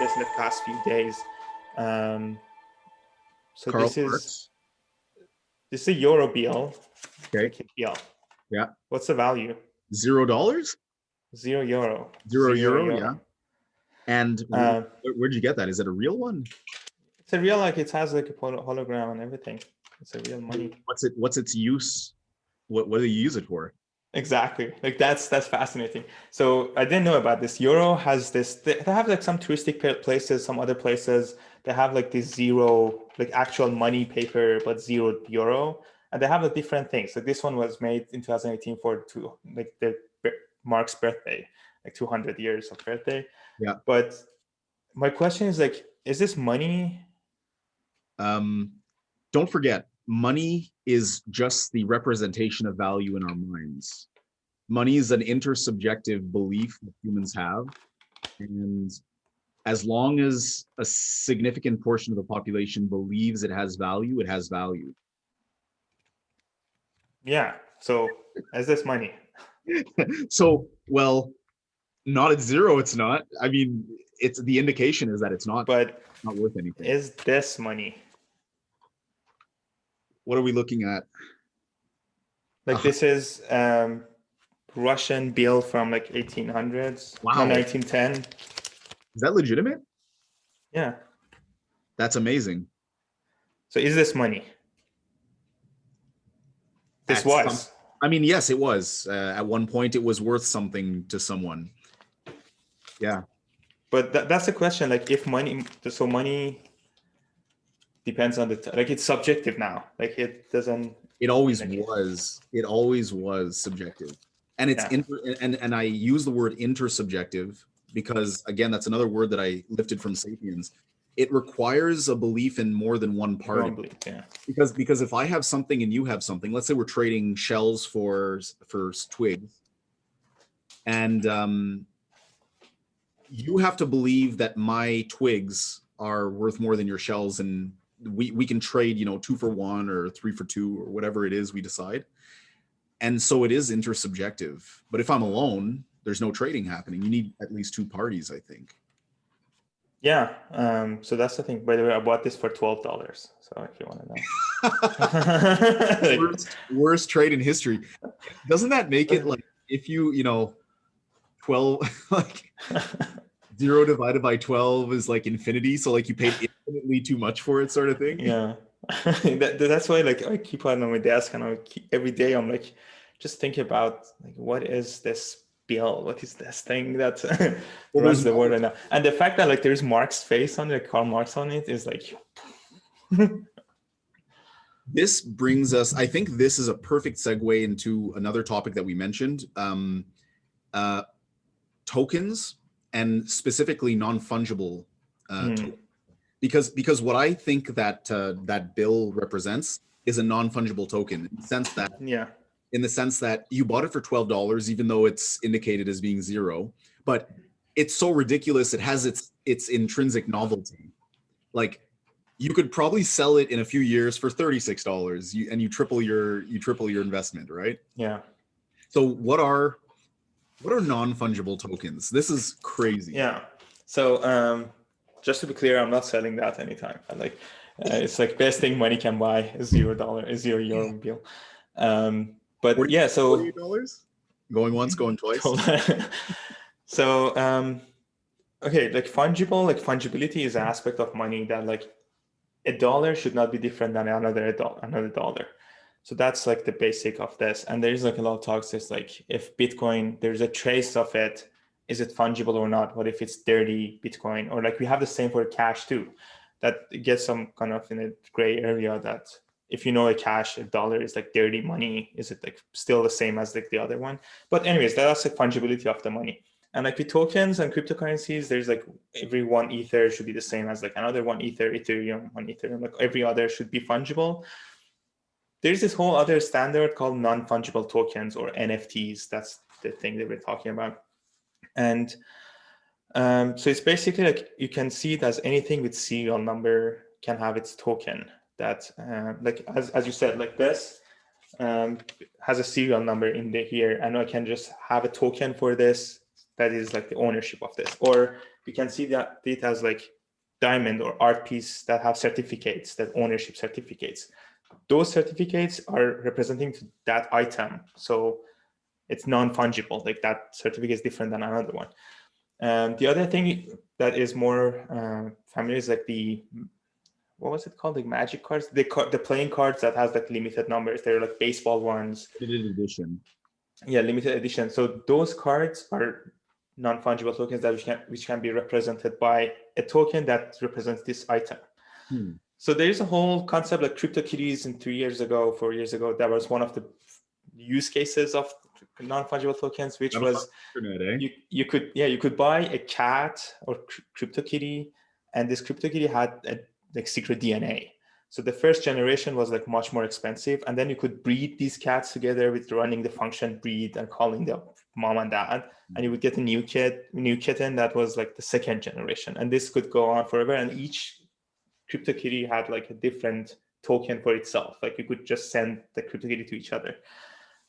just in the past few days. So Karl this is Marx. a euro bill. Okay. Okay, yeah. Yeah. What's the value? $0? €0. €0, yeah. And Um, where'd you get that? Is it a real one? It's a real, like it has like a hologram and everything. It's a real money. What's its use? What do you use it for? Exactly. Like that's fascinating. So I didn't know about this. Euro has this. They have like some touristic places, some other places. They have like this zero, like actual money paper, but zero euro, and they have like different things. Like this one was made in 2018 for Mark's birthday, like 200 years of birthday. Yeah. But my question is like, is this money? Don't forget, money is just the representation of value in our minds. Money is an intersubjective belief that humans have. And as long as a significant portion of the population believes it has value, it has value. Yeah. So is this money? So, well, not at zero, it's not. I mean, it's the indication is that it's not, but not worth anything. Is this money? What are we looking at? Like this is Russian bill from like 1800s, Wow. 1910. Is that legitimate? Yeah. That's amazing. So is this money? This was. I mean, yes, it was. At one point, it was worth something to someone. Yeah. But that's the question. Like if money, so money depends on like it's subjective now. Like it doesn't. It always was. It always was subjective. And it's and I use the word intersubjective because, again, that's another word that I lifted from Sapiens. It requires a belief in more than one party. Yeah. Because if I have something and you have something, let's say we're trading shells for twigs, and you have to believe that my twigs are worth more than your shells, and we can trade, 2 for 1 or 3 for 2 or whatever it is we decide. And so it is intersubjective. But if I'm alone, there's no trading happening. You need at least 2 parties, I think. Yeah. So that's the thing. By the way, I bought this for $12. So if you want to know. worst trade in history. Doesn't that make it like if you 12 like 0 divided by 12 is like infinity, so like you paid infinitely too much for it, sort of thing? Yeah. That's why like I keep on my desk, and every day I'm like just thinking about like what is this bill? What is this thing that runs the world right now? And the fact that like there's Marx's face on it, Karl Marx on it, is like This brings us, I think this is a perfect segue into another topic that we mentioned, tokens, and specifically non-fungible tokens. Because what I think that that bill represents is a non-fungible token, in the sense that you bought it for $12, even though it's indicated as being 0, but it's so ridiculous. It has its intrinsic novelty. Like you could probably sell it in a few years for $36, and you triple your investment, right? Yeah. So what are non-fungible tokens? This is crazy. Yeah. So just to be clear, I'm not selling that anytime. Like it's like best thing money can buy is $0, is €0 bill. But $40, yeah, so $48? Going once, going twice. So okay, like fungibility is an aspect of money that like a dollar should not be different than another dollar. So that's like the basic of this. And there's like a lot of talks. It's like if Bitcoin, there's a trace of it, is it fungible or not? What if it's dirty Bitcoin? Or like we have the same for cash too. That gets some kind of in a gray area that if you know a dollar is like dirty money, is it like still the same as like the other one? But anyways, that's the fungibility of the money. And like with tokens and cryptocurrencies, there's like every 1 Ether should be the same as like another 1 Ether, Ethereum, 1 Ethereum, like every other should be fungible. There's this whole other standard called non-fungible tokens, or NFTs. That's the thing that we're talking about. And so it's basically like you can see it as anything with serial number can have its token. That like as you said, like this has a serial number in here, and I can just have a token for this that is like the ownership of this. Or we can see that it has like diamond or art piece that have certificates, that ownership certificates. Those certificates are representing to that item. So it's non-fungible, like that certificate is different than another one. The other thing that is more familiar is like what was it called? The magic cards, the playing cards that has like limited numbers. They're like baseball ones. Limited edition. Yeah, limited edition. So those cards are non-fungible tokens that which can be represented by a token that represents this item. So there is a whole concept like CryptoKitties, and 4 years ago, that was one of the use cases of non-fungible tokens, which was you could buy a cat or CryptoKitty, and this CryptoKitty had a like secret DNA. So the first generation was like much more expensive, and then you could breed these cats together with running the function breed and calling them mom and dad, and you would get a new kitten that was like the second generation, and this could go on forever. And each CryptoKitty had like a different token for itself. Like you could just send the CryptoKitty to each other.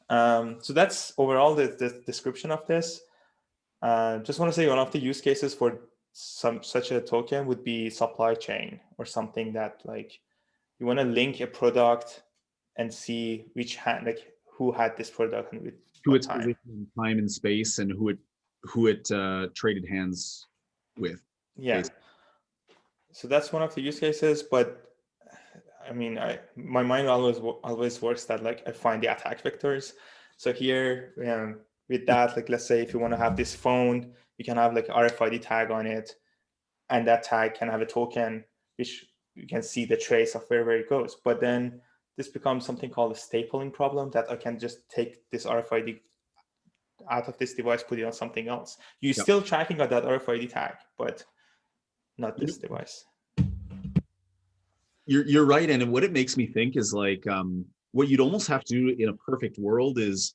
So that's overall the description of this. Just want to say one of the use cases for such a token would be supply chain, or something that like you want to link a product and see who had this product and with who its position in time and space, and who it traded hands with. Yeah. Basically. So that's one of the use cases, but I mean, my mind always works that like I find the attack vectors. So here with that, like let's say if you want to have this phone, you can have like RFID tag on it, and that tag can have a token which you can see the trace of where it goes. But then this becomes something called a stapling problem, that I can just take this RFID out of this device, put it on something else. You're still tracking on that RFID tag, but not this device. You're right, and what it makes me think is like what you'd almost have to do in a perfect world is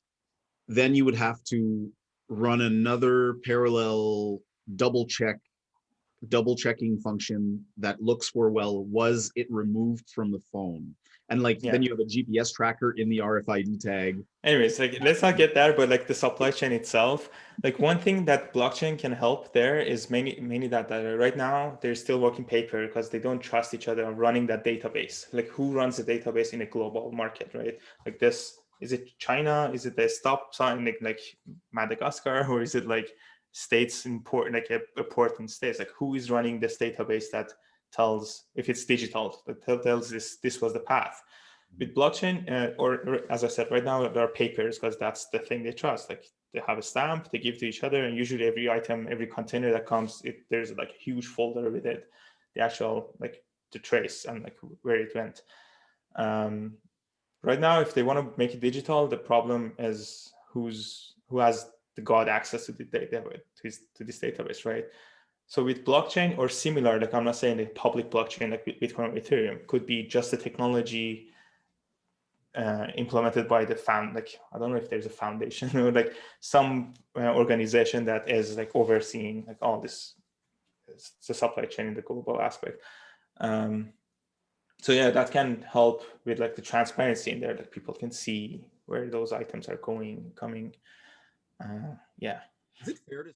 then you would have to run another parallel double checking function that looks for, well, was it removed from the phone? And like then you have a GPS tracker in the RFID tag. Anyways, like let's not get there, but like the supply chain itself, like one thing that blockchain can help there is mainly that right now they're still working paper because they don't trust each other on running that database. Like who runs the database in a global market, right? Like this, is it China? Is it the stop sign like Madagascar, or is it like states important, like a port in states? Like who is running this database that tells, if it's digital, that tells this was the path? With blockchain, or as I said, right now there are papers because that's the thing they trust. Like they have a stamp, they give to each other, and usually every item, every container that comes, there's like a huge folder with it, the actual like the trace and like where it went. Right now, if they want to make it digital, the problem is who has the God access to the data, to this database, right? So with blockchain or similar, like I'm not saying the public blockchain like Bitcoin or Ethereum, could be just a technology implemented by the like I don't know if there's a foundation or like some organization that is like overseeing like all this, the supply chain in the global aspect. So yeah, that can help with like the transparency in there, that people can see where those items are coming. Yeah. Is it fair to